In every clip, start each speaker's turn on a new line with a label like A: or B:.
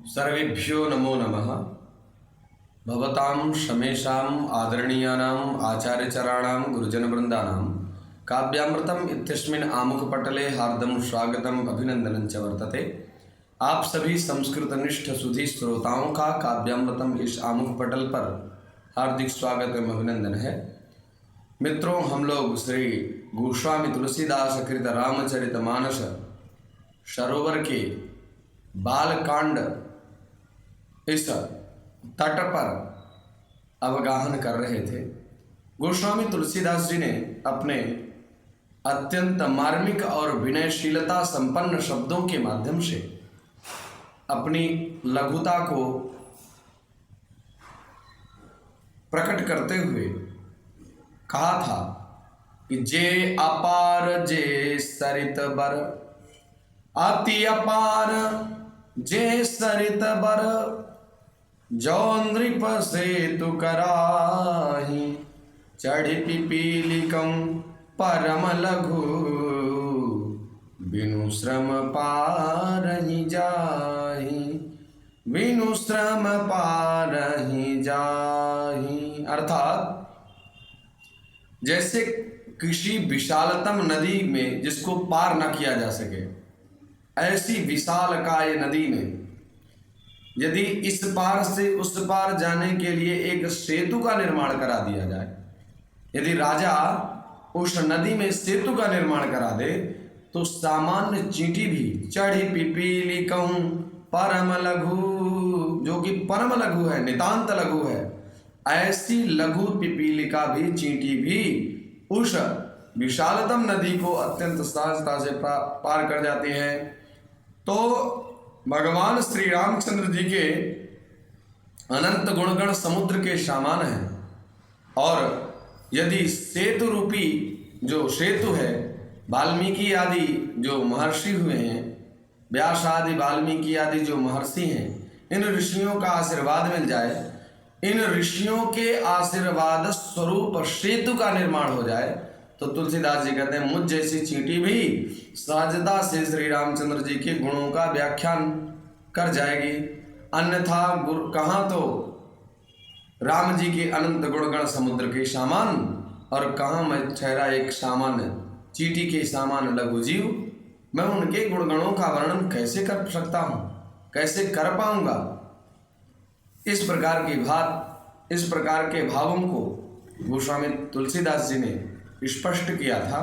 A: सर्वेभ्यो नमो नमः। भवतां शमेषाम् आदरणीयानाम् आचार्यचराणां गुरुजनवृन्दानां काव्यामृतम् इत्यस्मिन् आमुखपटले हार्दं स्वागतम् अभिनंदनं च वर्तते। आप सभी संस्कृतनिष्ठ सुधी श्रोताओं का काव्यामृतम इस आमुखपटल पर हार्दिक स्वागत एवं अभिनंदन है। मित्रों, हम लोग श्री गोस्वामी तुलसीदास कृत रामचरितमानस सरोवर के बालकांड इस तट पर अवगाहन कर रहे थे। गोस्वामी तुलसीदास जी ने अपने अत्यंत मार्मिक और विनयशीलता संपन्न शब्दों के माध्यम से अपनी लघुता को प्रकट करते हुए कहा था कि जे अपार जे सरित बर, अति अपार जे सरित बर, जो नृप सेतु कराही, चढ़ी पिपीलिकम परम लघु, बिनु श्रम पारहि जाहि, बिनु श्रम पारहि जाहि। अर्थात जैसे किसी विशालतम नदी में जिसको पार न किया जा सके, ऐसी विशालकाय नदी में यदि इस पार से उस पार जाने के लिए एक सेतु का निर्माण करा दिया जाए, यदि राजा उस नदी में सेतु का निर्माण करा दे, तो सामान्य चींटी भी चढ़ी पिपीलिकम परम लघु, जो कि परम लघु है, नितांत लघु है, ऐसी लघु पिपीलिका भी, चींटी भी उस विशालतम नदी को अत्यंत सहजता से पार कर जाती हैं। तो भगवान श्री रामचंद्र जी के अनंत गुणगण समुद्र के समान हैं, और यदि सेतु रूपी जो सेतु है, वाल्मीकि आदि जो महर्षि हुए हैं, व्यास आदि वाल्मीकि आदि जो महर्षि हैं, इन ऋषियों का आशीर्वाद मिल जाए, इन ऋषियों के आशीर्वाद स्वरूप सेतु का निर्माण हो जाए, तो तुलसीदास जी कहते हैं मुझ जैसी चींटी भी सहजता से श्री रामचंद्र जी के गुणों का व्याख्यान कर जाएगी। अन्यथा कहाँ तो राम जी के अनंत गुणगण समुद्र के समान, और कहाँ मैं ठहरा एक सामान्य चींटी के समान लघु जीव, मैं उनके गुणगणों का वर्णन कैसे कर सकता हूँ, कैसे कर पाऊंगा। इस प्रकार के भावों को गोस्वामी तुलसीदास जी ने स्पष्ट किया था।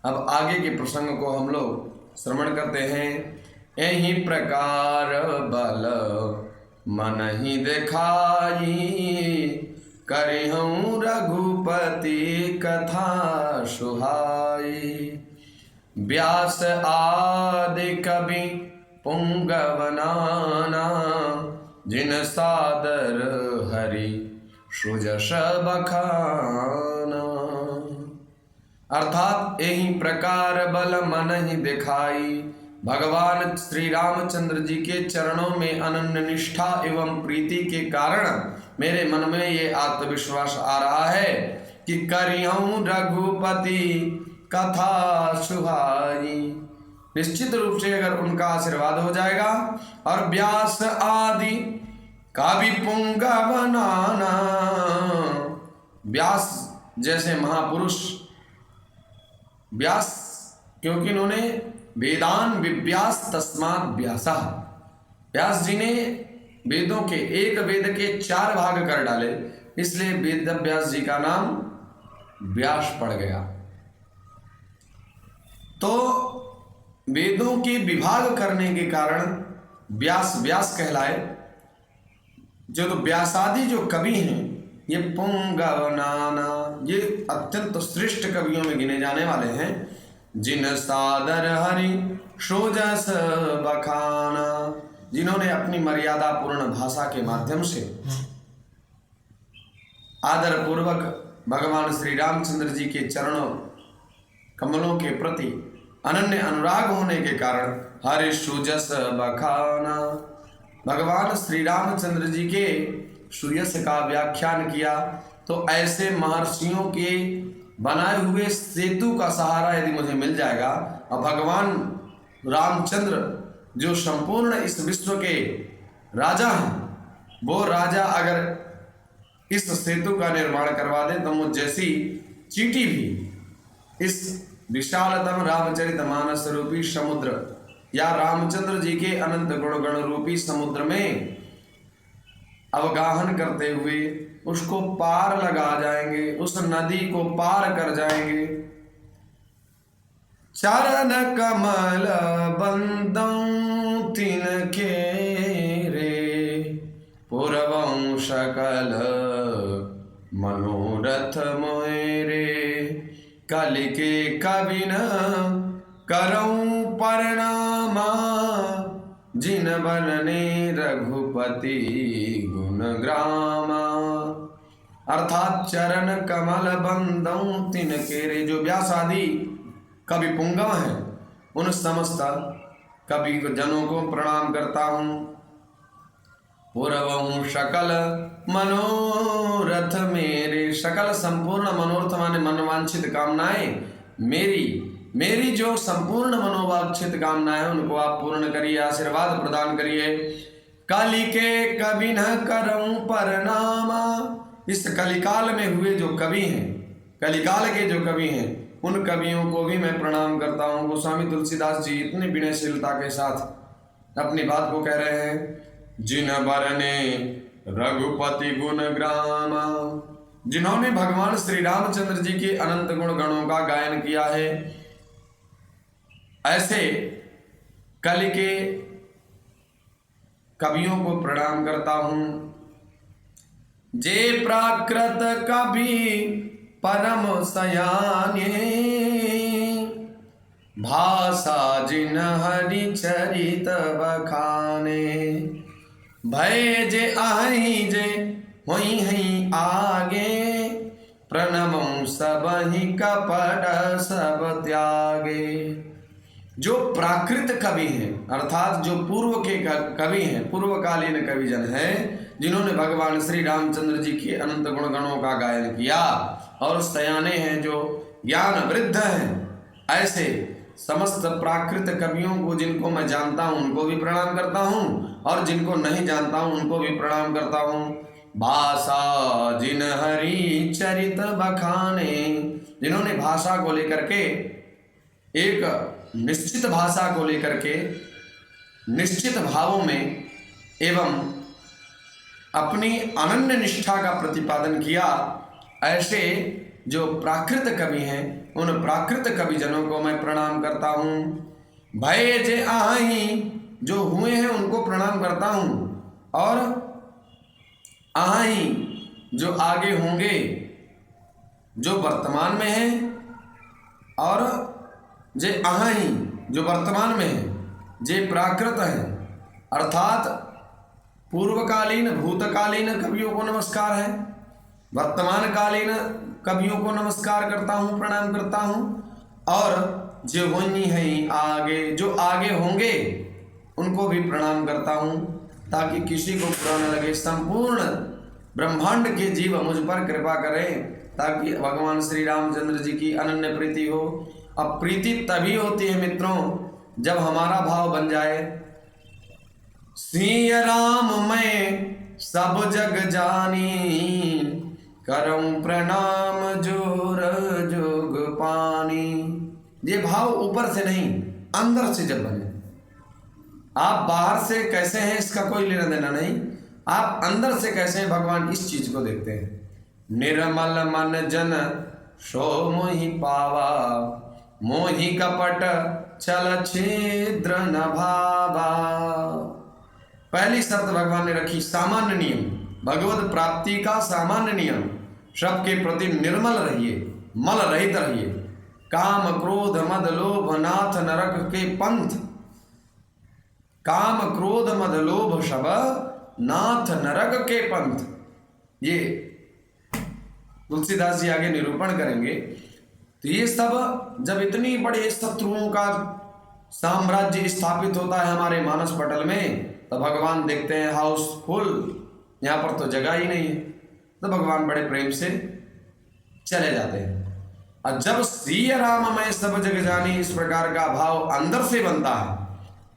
A: अब आगे के प्रसंग को हम लोग श्रवण करते हैं। यही प्रकार बल मन ही दिखाई, करिहूँ रघुपति कथा सुहाई, व्यास आदि कवि पुंगवनाना, जिन सादर हरि सुजस बखाना। अर्थात यही प्रकार बल मन ही दिखाई, भगवान श्री रामचंद्र जी के चरणों में अनन्य निष्ठा एवं प्रीति के कारण मेरे मन में ये आत्मविश्वास आ रहा है कि करिहूँ रघुपति कथा सुहाई। निश्चित रूप से अगर उनका आशीर्वाद हो जाएगा, और व्यास आदि कवि पुंगवनाना, व्यास जैसे महापुरुष, व्यास क्योंकि इन्होंने वेदान विव्यास तस्मात् व्यासा, व्यास जी ने वेदों के एक वेद के 4 भाग कर डाले, इसलिए वेद व्यास जी का नाम व्यास पड़ गया। तो वेदों के विभाग करने के कारण व्यास व्यास कहलाए। जो तो व्यासादि जो कवि हैं, ये पुंगवनाना, ये अत्यंत श्रेष्ठ कवियों में गिने जाने वाले हैं। जिन सादर हरि सोजस बखाना, जिन्होंने अपनी मर्यादा पूर्ण भाषा के माध्यम से आदर पूर्वक भगवान श्री रामचंद्र जी के चरणों कमलों के प्रति अनन्य अनुराग होने के कारण हरि सुजस बखाना, भगवान श्री रामचंद्र जी के सुयस का व्याख्यान किया। तो ऐसे महर्षियों के बनाए हुए सेतु का सहारा यदि मुझे मिल जाएगा, और भगवान रामचंद्र जो संपूर्ण इस विश्व के राजा हैं, वो राजा अगर इस सेतु का निर्माण करवा दे तो मुझ जैसी चींटी भी इस विशालतम रामचरितमानस रूपी समुद्र या रामचंद्र जी के अनंत गुणगण रूपी समुद्र में अवगाहन करते हुए उसको पार लगा जाएंगे, उस नदी को पार कर जाएंगे। चरण कमल बंदं तिनके रे, पूर्वं सकल मनोरथ मोय रे, कलिके कविन करऊं प्रणामा, जिन बनने रघुपति गुण ग्रामा। अर्थात चरण कमल बंदं तिनके रे, जो व्यास आदि कवि पुंगव हैं उन समस्त कवि जनों को प्रणाम करता हूँ। पूर्वं सकल मनोरथ मेरे, सकल संपूर्ण मनोरथ माने मनोवांछित कामनाएं मेरी जो संपूर्ण मनोवांछित कामनाएं हैं उनको आप पूर्ण करिए, आशीर्वाद प्रदान करिए। कलिके कवि न करऊं प्रणामा, इस कलिकाल में हुए जो कवि हैं, कलिकाल के जो कवि हैं उन कवियों को भी मैं प्रणाम करता हूँ। गोस्वामी तुलसीदास जी इतनी विनयशीलता के साथ अपनी बात को कह रहे हैं। जिन बरने रघुपति गुण ग्रामा, जिन्होंने भगवान श्री रामचंद्र जी के अनंत गुण गणों का गायन किया है, ऐसे कलि के कवियों को प्रणाम करता हूं। जे प्राकृत कवि परम सयाने, भाषा जिन हरि चरित बखाने, भय जे आही जे होई हई आगे, प्रणमं सबहि कपट सब त्यागे। जो प्राकृत कवि हैं अर्थात जो पूर्व के कवि हैं, पूर्वकालीन कविजन हैं, जिन्होंने भगवान श्री रामचंद्र जी के अनंत गुणगणों का गायन किया और सयाने हैं, जो ज्ञान वृद्ध हैं, ऐसे समस्त प्राकृत कवियों को जिनको मैं जानता हूं उनको भी प्रणाम करता हूं और जिनको नहीं जानता हूं उनको भी प्रणाम करता हूं। भाषा जिन हरि चरित बखाने, जिन्होंने भाषा को लेकर के एक निश्चित भाषा को लेकर के निश्चित भावों में एवं अपनी अनन्य निष्ठा का प्रतिपादन किया, ऐसे जो प्राकृत कवि हैं उन प्राकृत कविजनों को मैं प्रणाम करता हूँ। भय जे आही, जो हुए हैं उनको प्रणाम करता हूँ, और आही जो आगे होंगे, जो वर्तमान में हैं, और जे आही जो वर्तमान में हैं, जे प्राकृत हैं अर्थात पूर्वकालीन भूतकालीन कवियों को नमस्कार है, वर्तमानकालीन कवियों को नमस्कार करता हूँ, प्रणाम करता हूँ, और जो होनी है आगे, जो आगे होंगे उनको भी प्रणाम करता हूँ, ताकि किसी को बुरा न लगे। संपूर्ण ब्रह्मांड के जीव मुझ पर कृपा करें ताकि भगवान श्री रामचंद्र जी की अनन्य प्रीति हो। अब प्रीति तभी होती है मित्रों जब हमारा भाव बन जाए। सिय राम मैं सब जग जानी, करऊं प्रणाम जोर जोग पानी। ये भाव ऊपर से नहीं अंदर से जब बने, आप बाहर से कैसे हैं इसका कोई लेना देना नहीं, आप अंदर से कैसे हैं भगवान इस चीज को देखते हैं। निर्मल मन जन सो मोहि पावा, मोहि कपट छल छिद्र न भावा। पहली शर्त भगवान ने रखी सामान्य नियम, भगवत प्राप्ति का सामान्य नियम, सबके प्रति निर्मल रहिए, मल रहित रहिए। काम क्रोध मद लोभ नाथ नरक के पंथ, काम क्रोध मद लोभ सब नाथ नरक के पंथ। ये तुलसीदास जी आगे निरूपण करेंगे। तो ये सब जब इतनी बड़े शत्रुओं का साम्राज्य स्थापित होता है हमारे मानस पटल में, तो भगवान देखते हैं हाउसफुल, यहाँ पर तो जगह ही नहीं है, तो भगवान बड़े प्रेम से चले जाते हैं। और जब सिय राम मैं सब जग जानी इस प्रकार का भाव अंदर से बनता है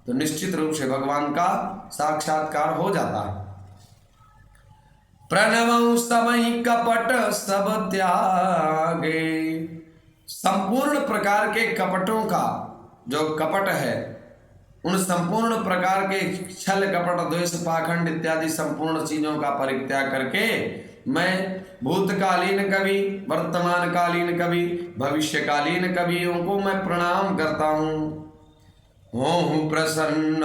A: तो निश्चित रूप से भगवान का साक्षात्कार हो जाता है। प्रणवं समय कपट सब त्यागे, संपूर्ण प्रकार के कपटों का जो कपट है, उन संपूर्ण प्रकार के छल कपट द्वेष पाखंड इत्यादि संपूर्ण चीजों का परित्याग करके मैं भूतकालीन कवि, वर्तमान कालीन कवि, भविष्यकालीन कवियों को मैं प्रणाम करता हूँ प्रसन्न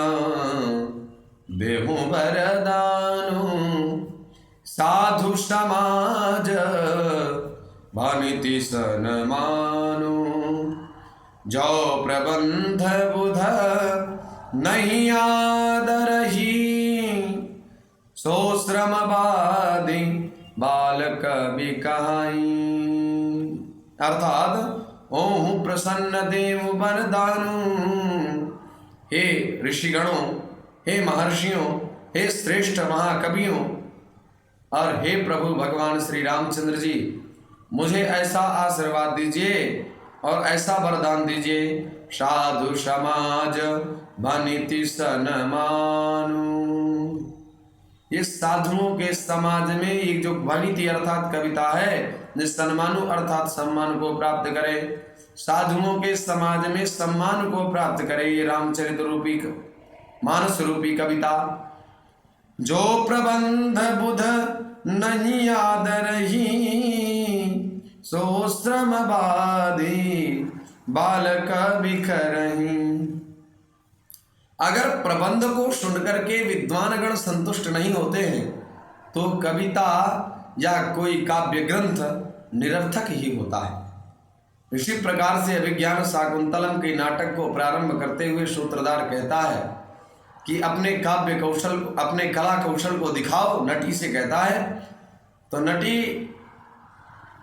A: देहूं वरदानु, साधु समाज भानिति सनमानु, जो प्रबंध बुध नहीं आदरही, सो श्रमवादी बालक बिकाई। अर्थात ओहु प्रसन्न देव वरदानु, हे ऋषिगणों, हे महर्षियों, हे श्रेष्ठ महाकवियों और हे प्रभु भगवान श्री रामचंद्र जी, मुझे ऐसा आशीर्वाद दीजिए और ऐसा वरदान दीजिए, साधु समाज भनिति सनमानु। ये साधुओं के समाज में एक जो भनिति अर्थात कविता है, जिस सन्मानु अर्थात सम्मान को प्राप्त करे, साधुओं के समाज में सम्मान को प्राप्त करे, ये रामचरित रूपी मानस रूपी कविता। जो प्रबंध बुध नहीं आदरही, सो श्रमवादी बालक बिखरही। अगर प्रबंध को सुन करके विद्वानगण संतुष्ट नहीं होते हैं तो कविता या कोई काव्य ग्रंथ निरर्थक ही होता है। इसी प्रकार से अभिज्ञान शाकुंतलम के नाटक को प्रारंभ करते हुए सूत्रधार कहता है कि अपने काव्य कौशल, अपने कला कौशल को दिखाओ, नटी से कहता है। तो नटी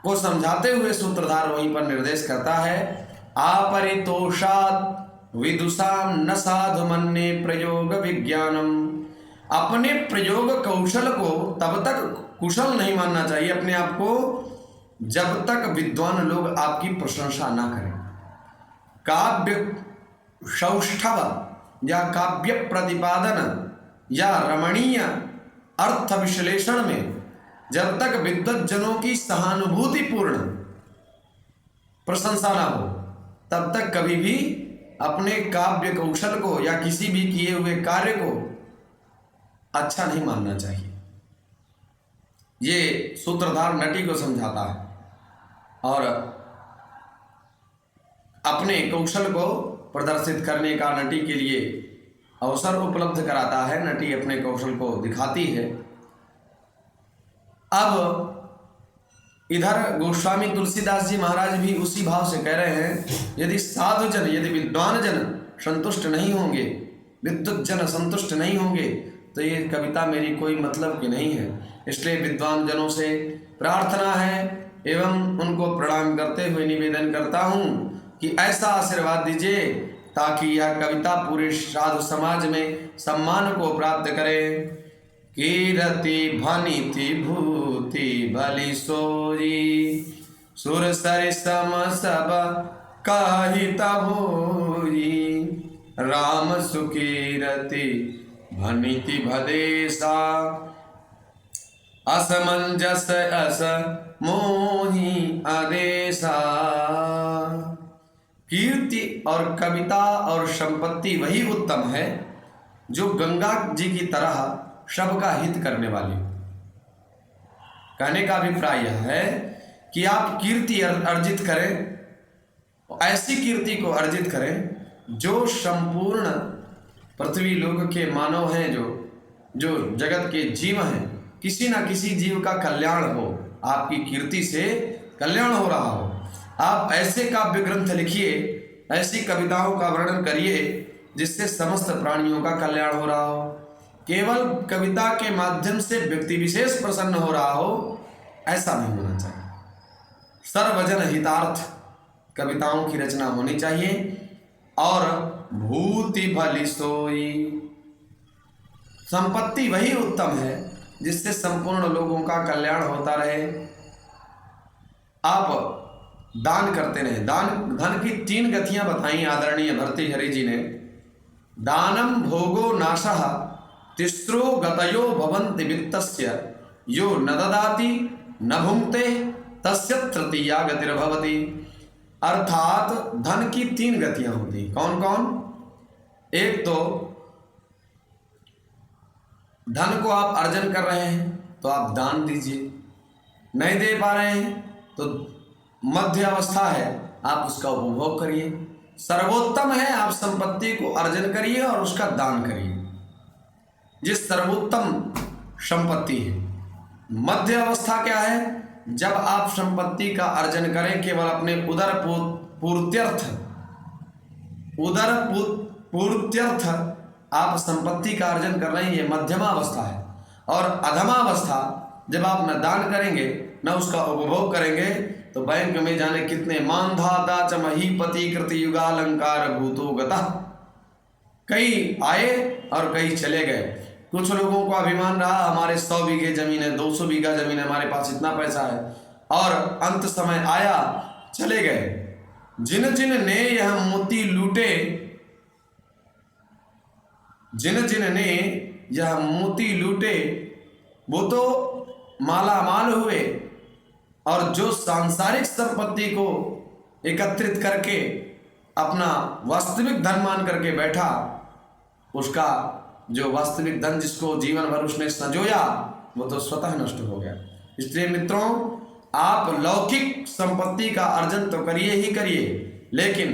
A: को समझाते हुए सूत्रधार वहीं पर निर्देश करता है, आपरितोषात् विदुषाम न साधु मन्ये प्रयोग विज्ञानम। अपने प्रयोग कौशल को तब तक कुशल नहीं मानना चाहिए, अपने आप को, जब तक विद्वान लोग आपकी प्रशंसा ना करें। काव्य सौष्ठव या काव्य प्रतिपादन या रमणीय अर्थ विश्लेषण में जब तक विद्वत जनों की सहानुभूतिपूर्ण प्रशंसा ना हो, तब तक कभी भी अपने काव्य कौशल को या किसी भी किए हुए कार्य को अच्छा नहीं मानना चाहिए। ये सूत्रधार नटी को समझाता है और अपने कौशल को प्रदर्शित करने का नटी के लिए अवसर उपलब्ध कराता है। नटी अपने कौशल को दिखाती है। अब इधर गोस्वामी तुलसीदास जी महाराज भी उसी भाव से कह रहे हैं, यदि साधु जन, यदि विद्वान जन संतुष्ट नहीं होंगे, विद्वत जन संतुष्ट नहीं होंगे, तो ये कविता मेरी कोई मतलब की नहीं है। इसलिए विद्वान जनों से प्रार्थना है एवं उनको प्रणाम करते हुए निवेदन करता हूँ कि ऐसा आशीर्वाद दीजिए ताकि यह कविता पूरे साधु समाज में सम्मान को प्राप्त करे। कीरति भनिति भूति भली सोई, सुर सर सम सब काहित होई। राम सुकीरति भनिति भदेशा, असमंजस अस मोहि आदेशा। कीर्ति और कविता और संपत्ति वही उत्तम है जो गंगा जी की तरह सबका हित करने वाली। कहने का अभिप्राय यह है कि आप कीर्ति अर्जित करें, ऐसी कीर्ति को अर्जित करें जो संपूर्ण पृथ्वी लोक के मानव हैं, जो जगत के जीव हैं, किसी न किसी जीव का कल्याण हो, आपकी कीर्ति से कल्याण हो रहा हो। आप ऐसे काव्य ग्रंथ लिखिए, ऐसी कविताओं का वर्णन करिए जिससे समस्त प्राणियों का कल्याण हो रहा हो। केवल कविता के माध्यम से व्यक्ति विशेष प्रसन्न हो रहा हो, ऐसा नहीं होना चाहिए। सर्वजन हितार्थ कविताओं की रचना होनी चाहिए। और भूति भली सोई, संपत्ति वही उत्तम है जिससे संपूर्ण लोगों का कल्याण होता रहे। आप दान करते रहे। दान, धन की 3 गतियां बताई आदरणीय भर्तृहरि जी ने। दानम भोगो नाशः तिस्रो गतयो भवन्ति वित्तस्य यो न ददाति न भुंक्ते तस्य तृतीया गतिर्भवति। अर्थात धन की 3 गतियां होती। कौन कौन? एक तो धन को आप अर्जन कर रहे हैं तो आप दान दीजिए, नहीं दे पा रहे हैं तो मध्य अवस्था है, आप उसका उपभोग करिए। सर्वोत्तम है आप संपत्ति को अर्जन करिए और उसका दान करिए, जिस सर्वोत्तम संपत्ति है। मध्य अवस्था क्या है? जब आप संपत्ति का अर्जन करें केवल अपने उदर पूर्त्यर्थ आप संपत्ति का अर्जन कर रहे हैं, ये मध्यमा अवस्था है। और अधमा अवस्था जब आप न दान करेंगे न उसका उपभोग करेंगे तो बैंक में जाने कितने मानधाता च महीपति कृति युगालंकार भूतो गतः, कई आए और कई चले गए। कुछ लोगों को अभिमान रहा हमारे 100 बीघे जमीन है, 200 बीघा जमीन है, हमारे पास इतना पैसा है, और अंत समय आया चले गए। जिन जिन ने यह मोती लूटे, जिन जिन ने यह मोती लूटे वो तो माला माल हुए, और जो सांसारिक संपत्ति को एकत्रित करके अपना वास्तविक धन मान करके बैठा, उसका जो वास्तविक धन जिसको जीवन भर उसने संजोया वो तो स्वतः नष्ट हो गया। इसलिए मित्रों, आप लौकिक संपत्ति का अर्जन तो करिए ही करिए, लेकिन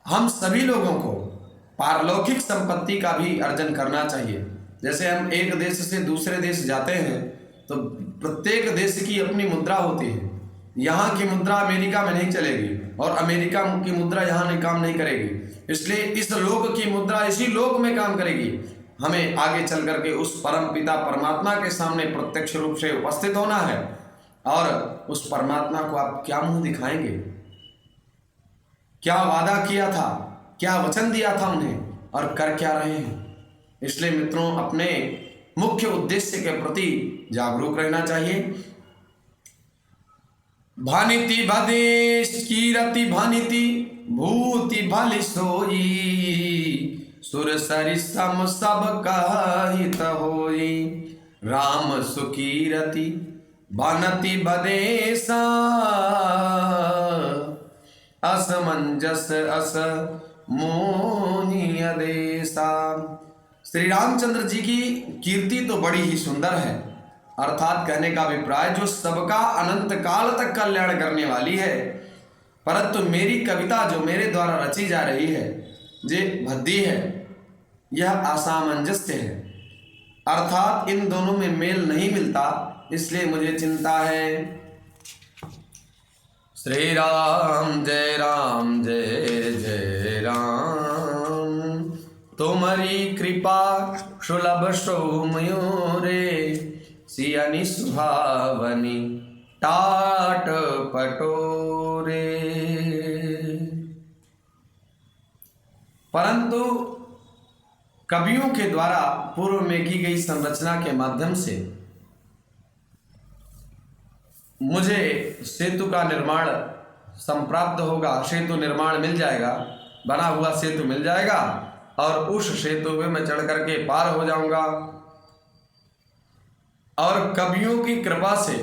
A: हम सभी लोगों को पारलौकिक संपत्ति का भी अर्जन करना चाहिए। जैसे हम एक देश से दूसरे देश जाते हैं तो प्रत्येक देश की अपनी मुद्रा होती है। यहाँ की मुद्रा अमेरिका में नहीं चलेगी और अमेरिका की मुद्रा यहाँ नहीं काम नहीं करेगी, इसलिए इस लोक की मुद्रा इसी लोक में काम करेगी। हमें आगे चल करके उस परम पिता परमात्मा के सामने प्रत्यक्ष रूप से उपस्थित होना है, और उस परमात्मा को आप क्या मुंह दिखाएंगे, क्या वादा किया था, क्या वचन दिया था उन्हें, और कर क्या रहे हैं। इसलिए मित्रों, अपने मुख्य उद्देश्य के प्रति जागरूक रहना चाहिए। भानिति भदेश कीरति भानिति भूति भली सोई, सुर सरिसम सब कहित होई, राम सुकीरति भानति भदेशा, असमंजस अस मोहि आदेशा। श्री रामचंद्र जी की कीर्ति तो बड़ी ही सुंदर है, अर्थात कहने का अभिप्राय जो सबका अनंत काल तक कल्याण करने वाली है, परंतु मेरी कविता जो मेरे द्वारा रची जा रही है जे भद्दी है, यह असामंजस्य है, अर्थात इन दोनों में मेल नहीं मिलता, इसलिए मुझे चिंता है। श्री राम जय जय राम, तुम्हारी कृपा सुलभ सो मयूरे, सियानी सुहावनी टाट पटोरे। परंतु कवियों के द्वारा पूर्व में की गई संरचना के माध्यम से मुझे सेतु का निर्माण संप्राप्त होगा, सेतु निर्माण मिल जाएगा, बना हुआ सेतु मिल जाएगा, और उस सेतु में मैं चढ़ करके पार हो जाऊंगा। और कवियों की कृपा से,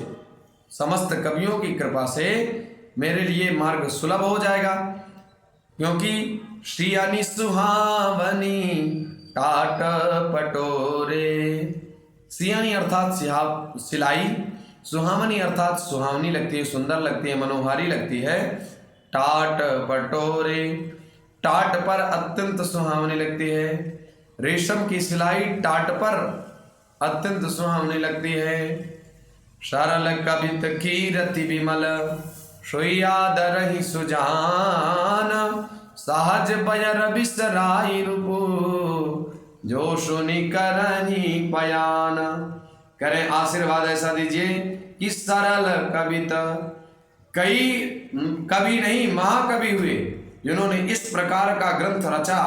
A: समस्त कवियों की कृपा से मेरे लिए मार्ग सुलभ हो जाएगा, क्योंकि श्रियानी सुहावनी टाट पटोरे। सियानी अर्थात सिलाई, सुहावनी अर्थात सुहावनी लगती है, सुंदर लगती है, मनोहारी लगती है। टाट पटोरे, टाट पर अत्यंत सुहावनी लगती है। रेशम की सिलाई टाट पर अत्यंत सुहावनी लगती है। सरल कवित कीरति विमल, सोयाद रही सुजान, सहज बयर बिसराई रूपो, जो सुनी करनी पयान। करें आशीर्वाद ऐसा दीजिए कि सरल कविता, कई कवि नहीं महाकवि हुए जिन्होंने इस प्रकार का ग्रंथ रचा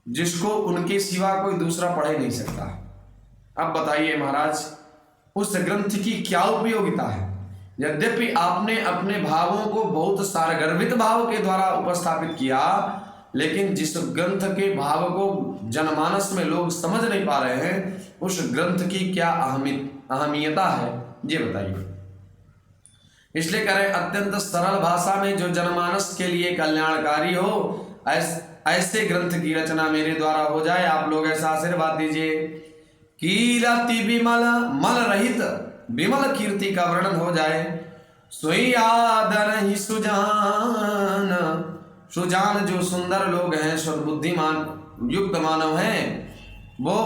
A: जिसको उनके सिवा कोई दूसरा पढ़ ही नहीं सकता। अब बताइए महाराज, उस ग्रंथ की क्या उपयोगिता है? यद्यपि आपने अपने भावों को बहुत सारगर्भित भाव के द्वारा उपस्थापित किया, लेकिन जिस ग्रंथ के भाव को जनमानस में लोग समझ नहीं पा रहे हैं, उस ग्रंथ की क्या अहमियता है ये बताइए। इसलिए करें अत्यंत सरल भाषा में जो जनमानस के लिए कल्याणकारी हो, ऐसे ग्रंथ की रचना मेरे द्वारा हो जाए। आप लोग ऐसा आशीर्वाद दीजिए। कीरति विमल मल रहित विमल कीर्ति का वर्णन हो जाए। सोई आदर ही सुजान, सुजान जो सुंदर लोग हैं, सद्बुद्धिमान युक्त मानव हैं, वो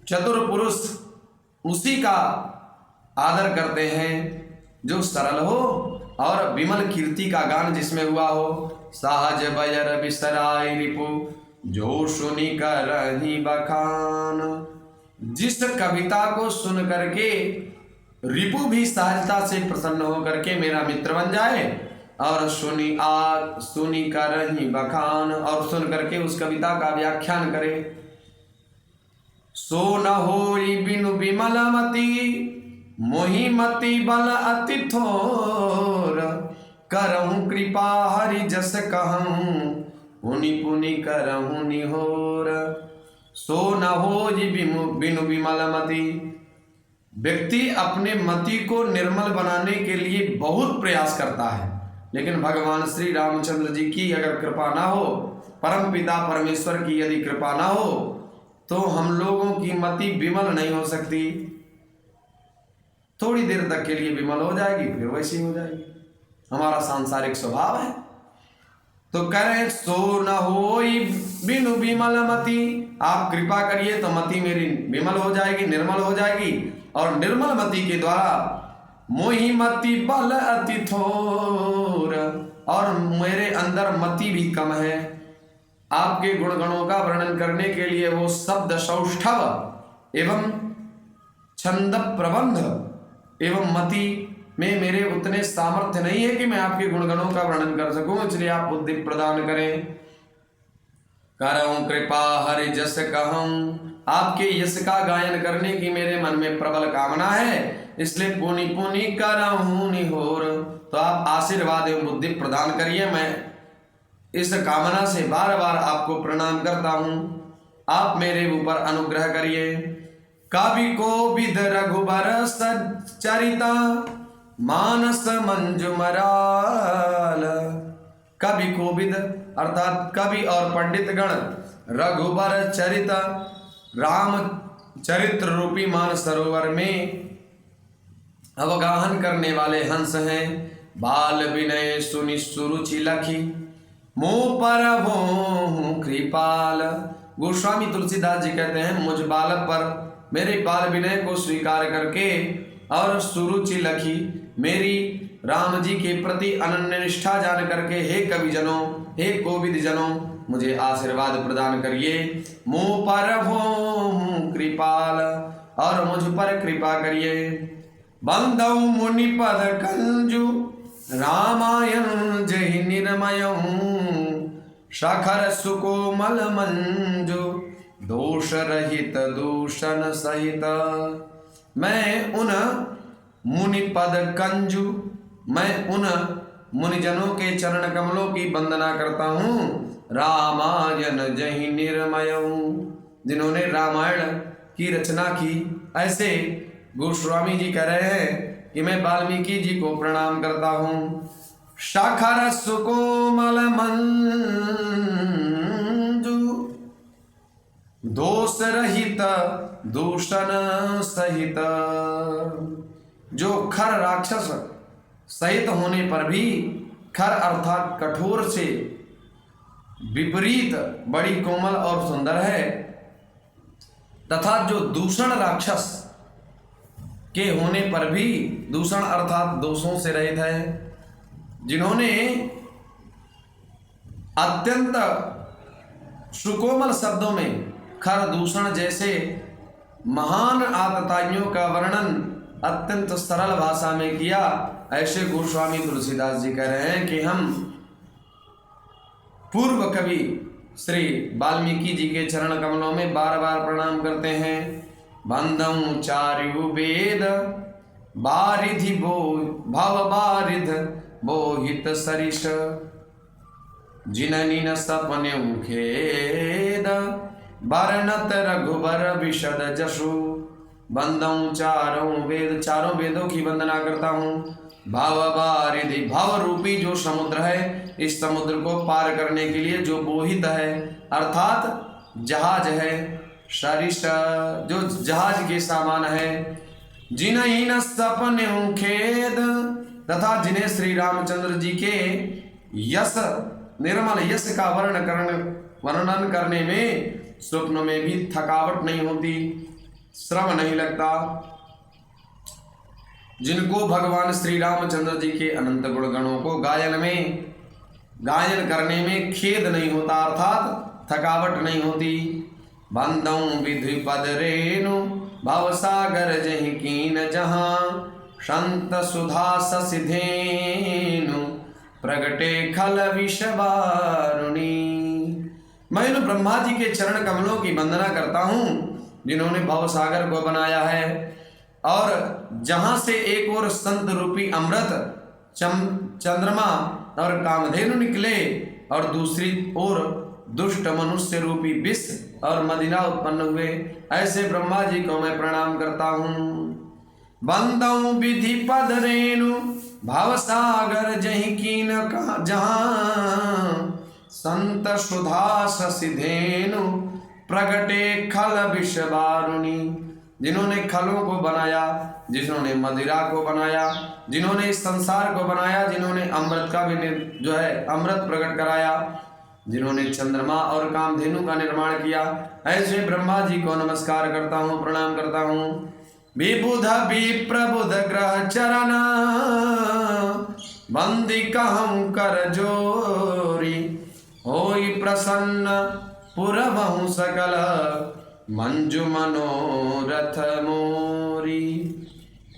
A: चतुर पुरुष उसी का आदर करते हैं जो सरल हो और विमल कीर्ति का गान जिसमें हुआ हो। सहज बजर बिसराय रिपु जो सुनी करहि बखान। जिस कविता को सुन करके रिपु भी सहजता से प्रसन्न होकर के मेरा मित्र बन जाए और सुनी करहि बखान, और सुन करके उस कविता का व्याख्यान करे। सो न होई बिनु विमल मति मोहि मति बल अति थोर। करहूँ कृपा हरि जस कहूँ पुनि पुनि करहूँ निहोर। सो न होई बिनु विमल मति। व्यक्ति अपने मति को निर्मल बनाने के लिए बहुत प्रयास करता है, लेकिन भगवान श्री रामचंद्र जी की अगर कृपा ना हो, परम पिता परमेश्वर की यदि कृपा ना हो, तो हम लोगों की मति विमल नहीं हो सकती। थोड़ी देर तक के लिए विमल हो जाएगी, फिर वैसी हो जाएगी। हमारा सांसारिक स्वभाव है। तो कह रहे सो न होई बिनु विमल मति। आप कृपा करिए तो मति मेरी विमल हो जाएगी, निर्मल हो जाएगी, और निर्मल मति के द्वारा मोहि मति बल अति थोर, और मेरे अंदर मति भी कम है। आपके गुणगणों का वर्णन करने के लिए वो शब्द सौष्ठव एवं छंद प्रबंध एवं मति में मेरे उतने सामर्थ्य नहीं है कि मैं आपके गुणगणों का वर्णन कर सकूं, इसलिए आप बुद्धि प्रदान करें। करऊं कृपा हरि जस कहूं। आपके यश का गायन करने की मेरे मन में प्रबल कामना है, इसलिए पुनि पुनि करहूं निहोर। तो आप आशीर्वाद एवं बुद्धि प्रदान करिए। मैं इस कामना से बार बार आपको प्रणाम करता हूं। आप मेरे ऊपर अनुग्रह करिए। कवि कोविद रघुबर सच्चरिता मानस मंजु मराल। कवि कोविद अर्थात कवि और पंडित गण रघुबर चरित राम चरित्र रूपी मानस सरोवर में अवगाहन करने वाले हंस हैं। बाल विनय सुनि सुरुचि लखी मुँह पर हो कृपाल। गोस्वामी तुलसीदास जी कहते हैं, मुझ बालक पर मेरे बाल विनय को स्वीकार करके और सुरुचि लखी मेरी राम जी के प्रति अनन्य निष्ठा जान करके हे कवि जनों, हे कोविद जनों, मुझे आशीर्वाद प्रदान करिए। मुँह पर हो कृपाल, और मुझ पर कृपा करिए। बंदौ मुनि पद कंजु रामायण जहि निर्मयम्। शखर सुकोमल मंजु दोष रहित दूषण सहित। मैं उन मुनि पद कंजु, मैं उन मुनिजनों के चरण कमलों की वंदना करता हूँ। रामायण जहि निर्मयम्, जिन्होंने रामायण की रचना की। ऐसे गोस्वामी जी कह रहे हैं कि मैं वाल्मीकि जी को प्रणाम करता हूँ। शखर सुकोमल मंजु दोष रहित दूषण सहित। जो खर राक्षस सहित होने पर भी, खर अर्थात कठोर से विपरीत बड़ी कोमल और सुंदर है, तथा जो दूषण राक्षस के होने पर भी, दूषण अर्थात दोषों से रहित है, जिन्होंने अत्यंत सुकोमल शब्दों में खर दूषण जैसे महान आतताइयों का वर्णन अत्यंत सरल भाषा में किया। ऐसे गोस्वामी तुलसीदास जी कह रहे हैं कि हम पूर्व कवि श्री वाल्मीकि जी के चरण कमलों में बार बार प्रणाम करते हैं। बंदं चारु वेद बारिधि भव बारिध बोहित सरिष। जिननि न सपन्यु खेद, बरनत रघुबर विशद जसु। बंदऊं चारों वेद, चारों वेदों की वंदना करता हूँ। भाव बारिधि, भाव रूपी जो समुद्र है, इस समुद्र को पार करने के लिए जो बोहित है, अर्थात जहाज है, सरिस जो जहाज के सामान है। जिन्हीं न सपन्यु खेद, तथा जिन्हें श्री रामचंद्र जी के यश, निर्मल यश का वर्णन करने में स्वप्न में भी थकावट नहीं होती, श्रम नहीं लगता। जिनको भगवान श्री रामचंद्र जी के अनंत गुणगणों को गायन करने में खेद नहीं होता, अर्थात थकावट नहीं होती। बंदऊं विधि पद रेणु, भवसागर जहि कीन जहां, संत सुधा ससिधेनु, प्रगटे खल विषवारुणी। मैं इन ब्रह्मा जी के चरण कमलों की वंदना करता हूँ, जिन्होंने भवसागर को बनाया है, और जहां से एक ओर संत रूपी अमृत, चंद्रमा और कामधेनु निकले, और दूसरी ओर दुष्ट मनुष्य रूपी विष और मदिरा उत्पन्न हुए, ऐसे ब्रह्मा जी को मैं प्रणाम करता हूँ। बंदऊं विधि पद रेणु, भवसागर जहि कीन जहां, संत सुधा ससिधेनु, प्रगटे खल विषवारुणी। जिन्होंने खलों को बनाया, जिन्होंने मदिरा को बनाया, जिन्होंने इस संसार को बनाया, जिन्होंने अमृत का भी जो है अमृत प्रकट कराया, जिन्होंने चंद्रमा और कामधेनु का निर्माण किया, ऐसे ब्रह्मा जी को नमस्कार करता हूँ, प्रणाम करता हूँ। विबुध विप्रबुध ग्रह चरण, बंदी कहूँ कर जोरी, होई प्रसन्न पुरवहु सकल, मंजु मनोरथ मोरी।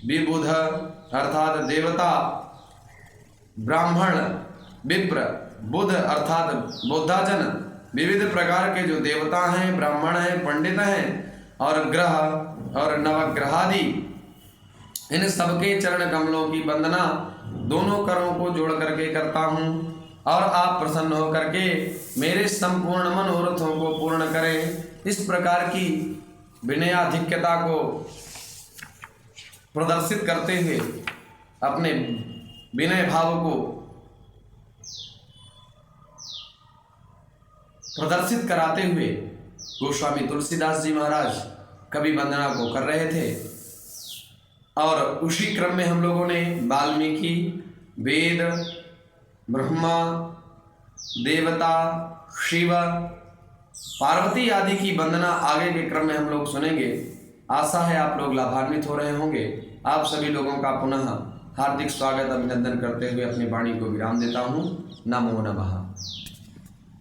A: विबुध अर्थात देवता, ब्राह्मण, विप्र, बुध अर्थात बुद्धाजन, विविध प्रकार के जो देवता हैं, ब्राह्मण हैं, पंडित हैं, और ग्रह और नवग्रहादि, इन सबके चरण कमलों की वंदना दोनों करों को जोड़ करके करता हूँ, और आप प्रसन्न होकर के मेरे संपूर्ण मनोरथों को पूर्ण करें। इस प्रकार की विनयाधिक्यता को प्रदर्शित करते हुए, अपने विनय भाव को प्रदर्शित कराते हुए गोस्वामी तुलसीदास जी महाराज कवि वंदना को कर रहे थे। और उसी क्रम में हम लोगों ने वाल्मीकि, वेद, ब्रह्मा, देवता, शिव, पार्वती आदि की वंदना आगे के क्रम में हम लोग सुनेंगे। आशा है आप लोग लाभान्वित हो रहे होंगे। आप सभी लोगों का पुनः हार्दिक स्वागत, अभिनंदन करते हुए अपनी वाणी को विराम देता हूँ। नमो नमः।